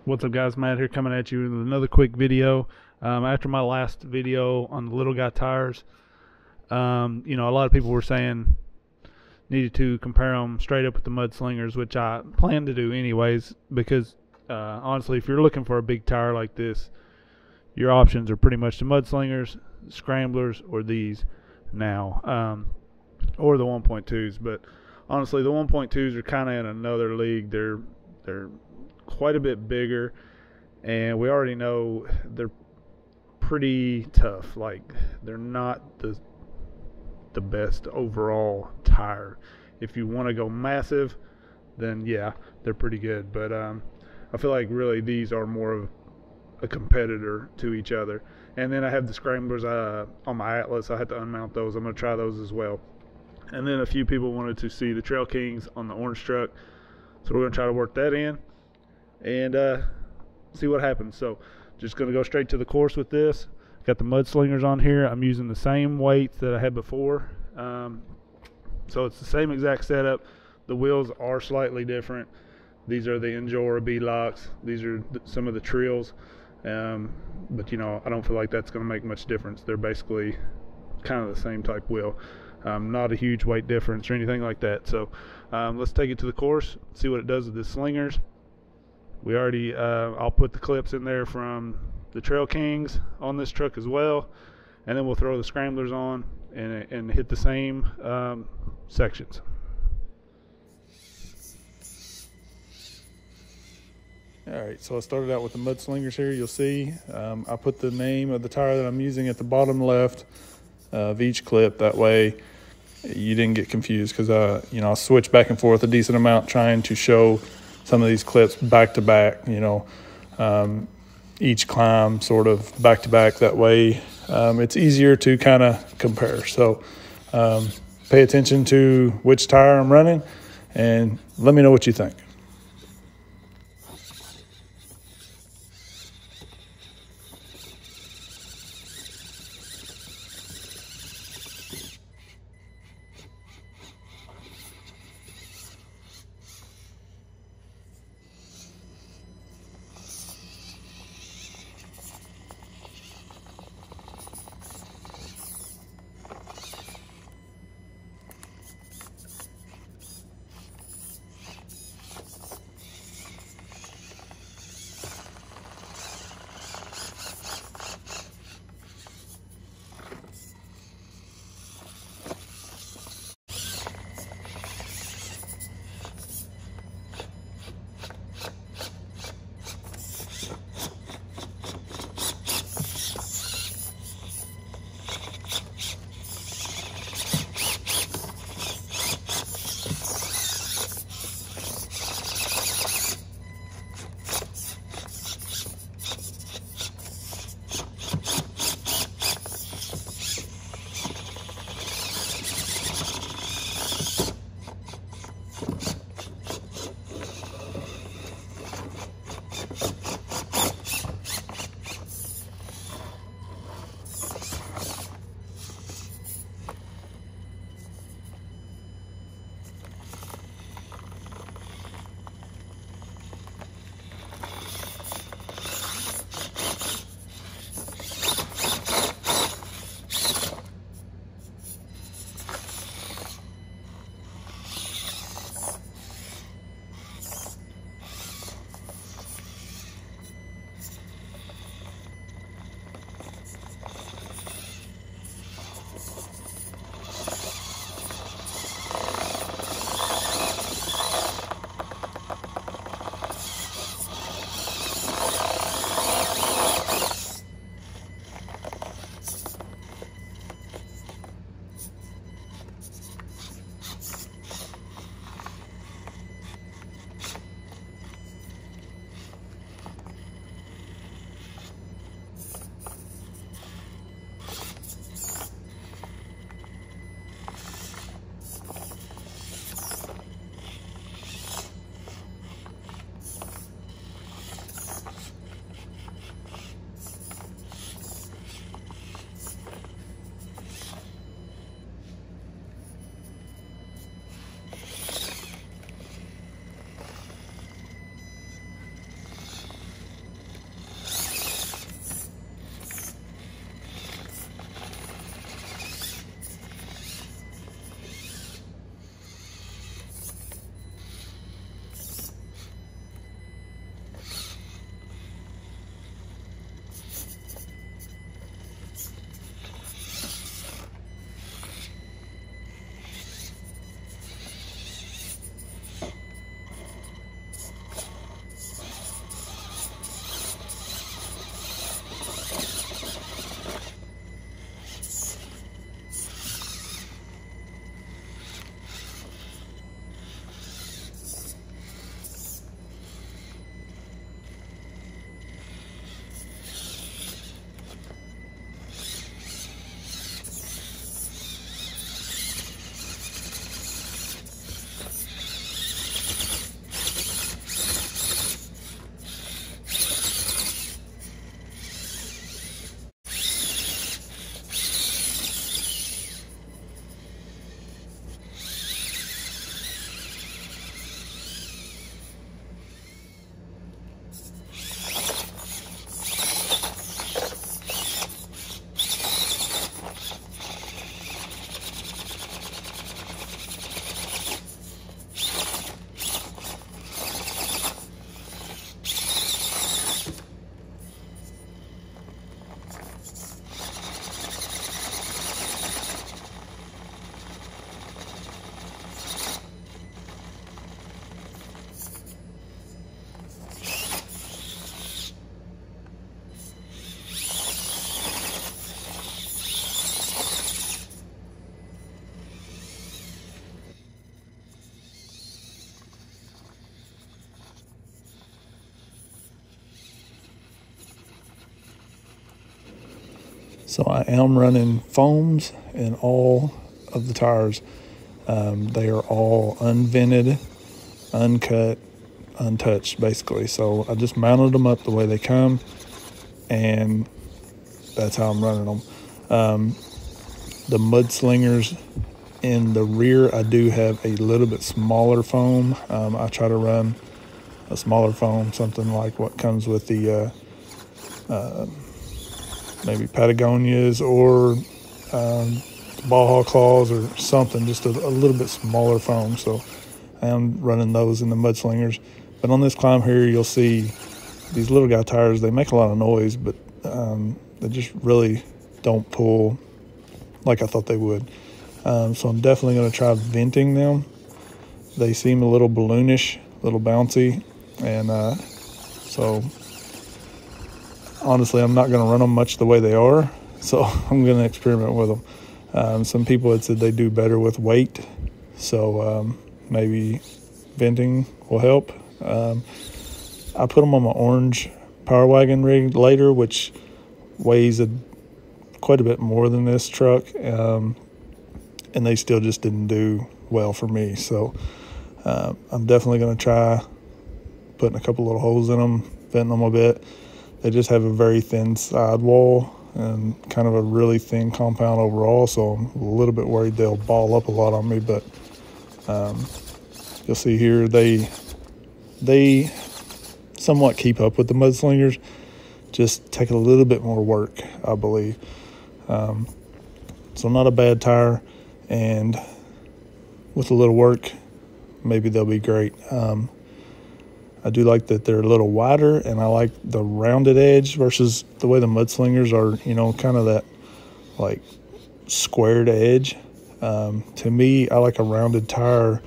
What's up, guys? Matt here, coming at you with another quick video. After my last video on the little guy tires, a lot of people were saying needed to compare them straight up with the Mudslingers, which I plan to do anyways, because honestly, if you're looking for a big tire like this, your options are pretty much the Mudslingers, Scramblers, or these now, or the 1.2s. But honestly, the 1.2s are kind of in another league. They're quite a bit bigger, and we already know they're pretty tough. Like, they're not the best overall tire. If you want to go massive, then yeah, they're pretty good. But I feel like really these are more of a competitor to each other. And then I have the Scramblers on my Atlas. I had to unmount those. I'm going to try those as well. And then a few people wanted to see the Trail Kings on the orange truck, so we're going to try to work that in and see what happens. So just going to go straight to the course with this. Got the Mudslingers on here. I'm using the same weights that I had before, so it's the same exact setup. The wheels are slightly different. These are the Injora Beadlocks. These are some of the Treals, but I don't feel like that's going to make much difference. They're basically kind of the same type wheel. Not a huge weight difference or anything like that. So let's take it to the course, see what it does with the Slingers. We already, I'll put the clips in there from the Trail Kings on this truck as well, and then we'll throw the Scramblers on and hit the same sections. Alright, so I started out with the Mudslingers here. You'll see I put the name of the tire that I'm using at the bottom left of each clip. That way you didn't get confused, because I'll switch back and forth a decent amount trying to show some of these clips back to back, each climb sort of back to back. That way it's easier to kind of compare. So pay attention to which tire I'm running and let me know what you think. So I am running foams in all of the tires. They are all unvented, uncut, untouched, basically. So I just mounted them up the way they come, and that's how I'm running them. The Mudslingers in the rear, I do have a little bit smaller foam. I try to run a smaller foam, something like what comes with the maybe Patagonias or Baja Claws or something, just a little bit smaller foam. So I am running those in the Mudslingers. But on this climb here, you'll see these little guy tires. They make a lot of noise, but they just really don't pull like I thought they would. So I'm definitely going to try venting them. They seem a little balloonish, a little bouncy, and so honestly, I'm not going to run them much the way they are, so I'm going to experiment with them. Some people had said they do better with weight, so maybe venting will help. I put them on my orange Power Wagon rig later, which weighs quite a bit more than this truck, and they still just didn't do well for me. So I'm definitely going to try putting a couple little holes in them, venting them a bit. They just have a very thin sidewall and kind of a really thin compound overall, so I'm a little bit worried they'll ball up a lot on me. But you'll see here, they somewhat keep up with the Mudslingers, just take a little bit more work, I believe. So not a bad tire, and with a little work, maybe they'll be great. I do like that they're a little wider, and I like the rounded edge versus the way the Mudslingers are, you know, kind of that like squared edge. To me, I like a rounded tire,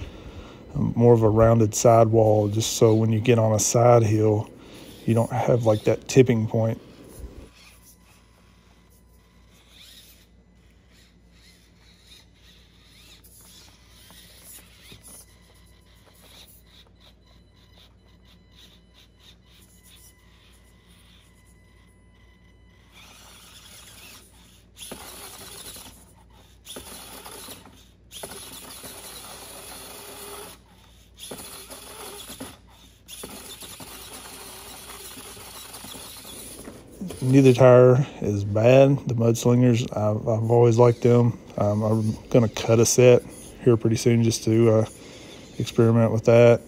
more of a rounded sidewall, just so when you get on a side hill, you don't have like that tipping point. Neither tire is bad. The Mudslingers, I've always liked them. I'm going to cut a set here pretty soon just to experiment with that.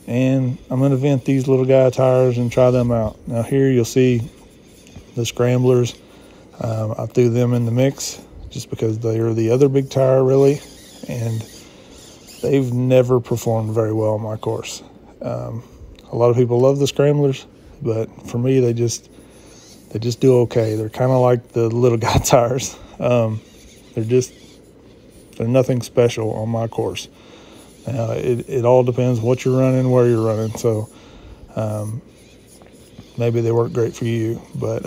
And I'm going to vent these little guy tires and try them out. Now here you'll see the Scramblers. I threw them in the mix just because they are the other big tire, really. And they've never performed very well on my course. A lot of people love the Scramblers, but for me, they just do okay. They're kind of like the little guy tires. They're nothing special on my course. It all depends what you're running, where you're running. So maybe they work great for you, but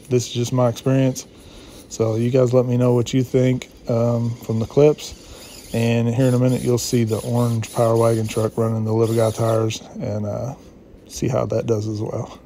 this is just my experience. So you guys let me know what you think from the clips. And here in a minute, you'll see the orange Power Wagon truck running the little guy tires, and see how that does as well.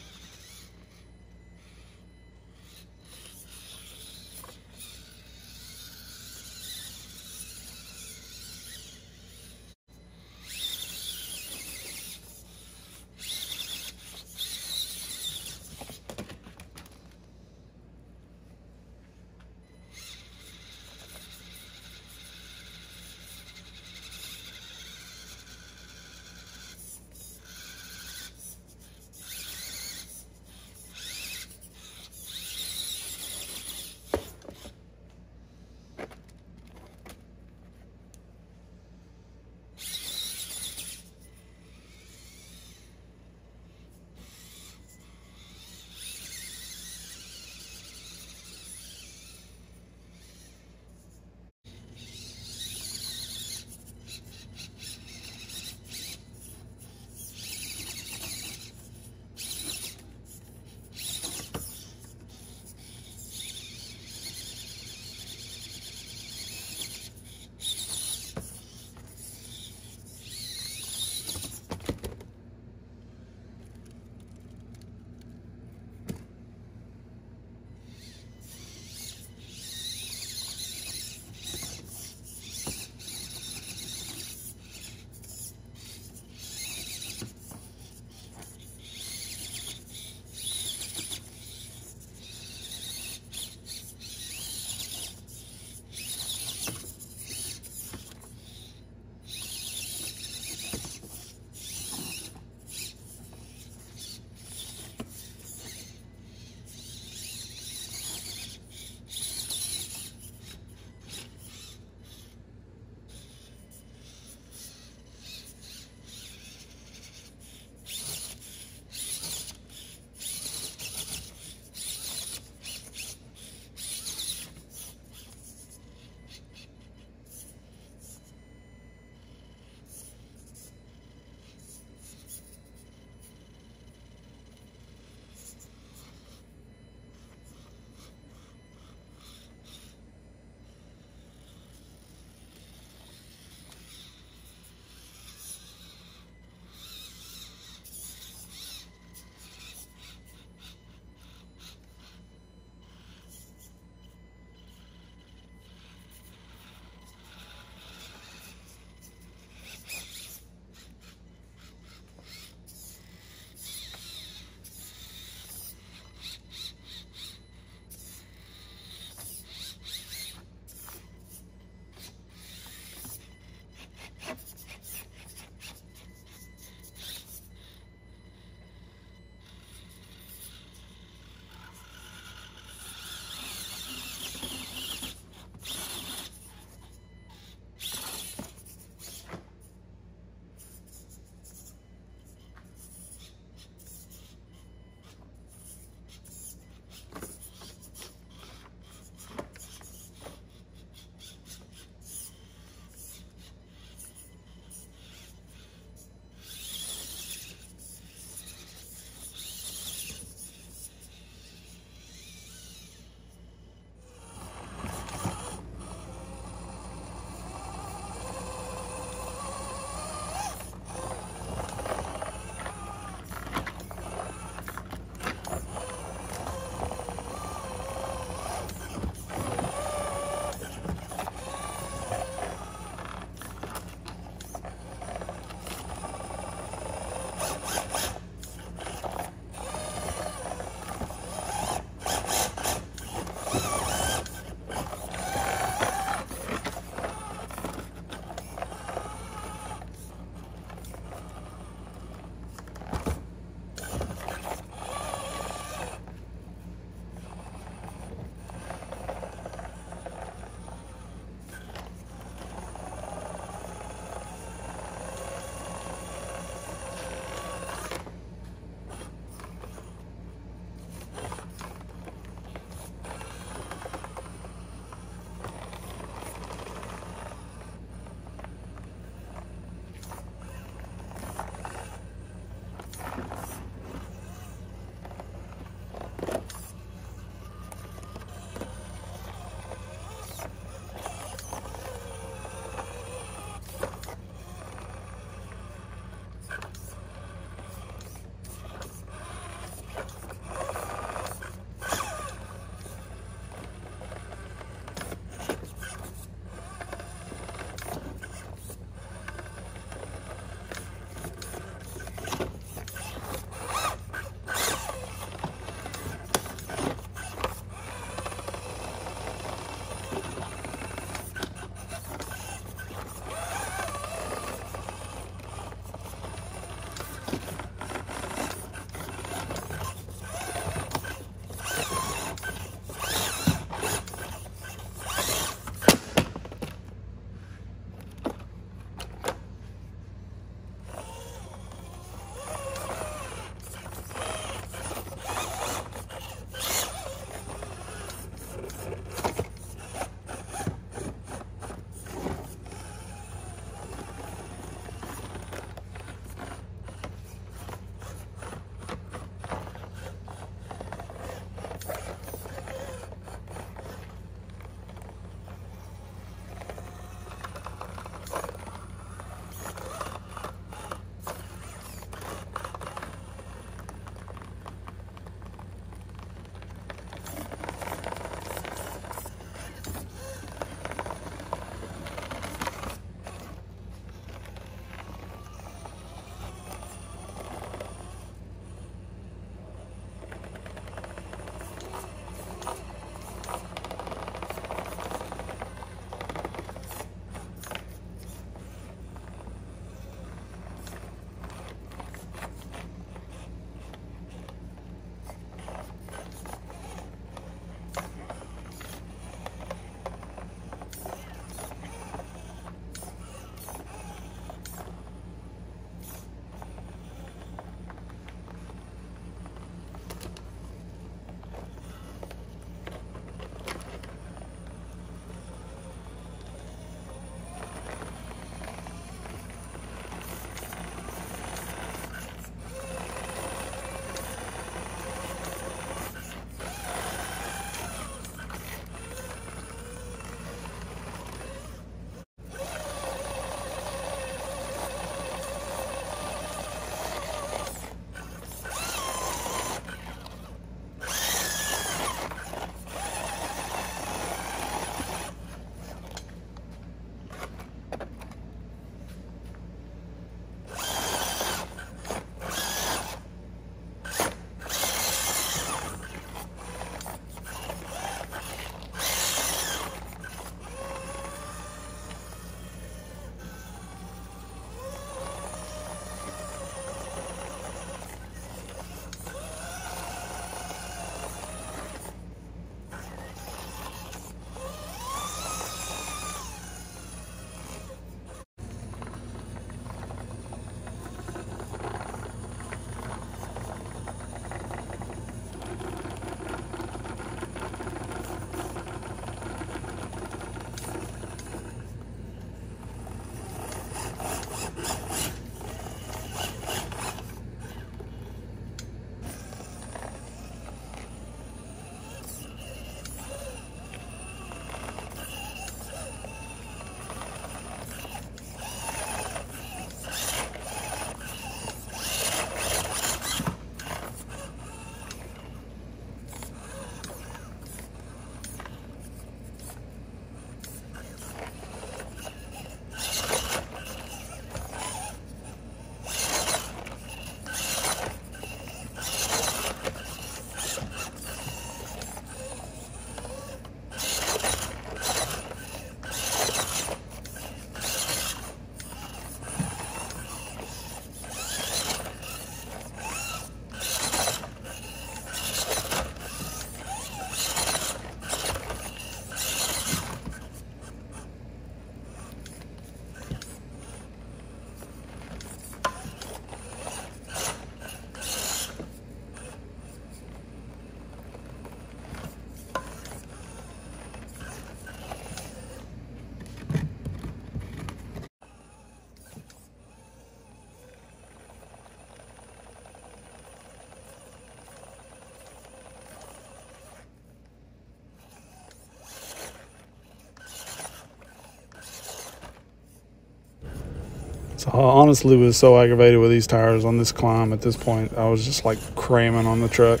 So I honestly was so aggravated with these tires on this climb at this point. I was just like cramming on the truck.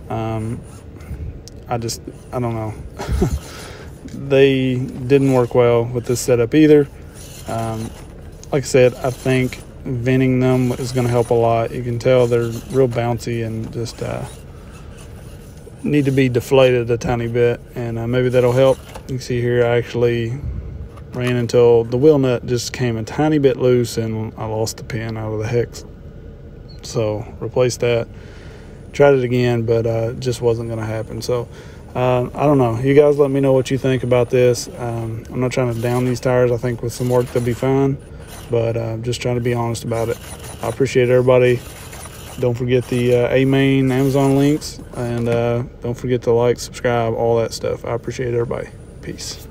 I don't know. They didn't work well with this setup either. Like I said, I think venting them is going to help a lot. You can tell they're real bouncy and just need to be deflated a tiny bit, and maybe that'll help. You can see here I actually ran until the wheel nut just came a tiny bit loose and I lost the pin out of the hex. So replaced that, tried it again, but it just wasn't going to happen. So I don't know. You guys let me know what you think about this. I'm not trying to down these tires. I think with some work they'll be fine, but I'm just trying to be honest about it. I appreciate everybody. Don't forget the A-Main Amazon links, and don't forget to like, subscribe, all that stuff. I appreciate everybody. Peace.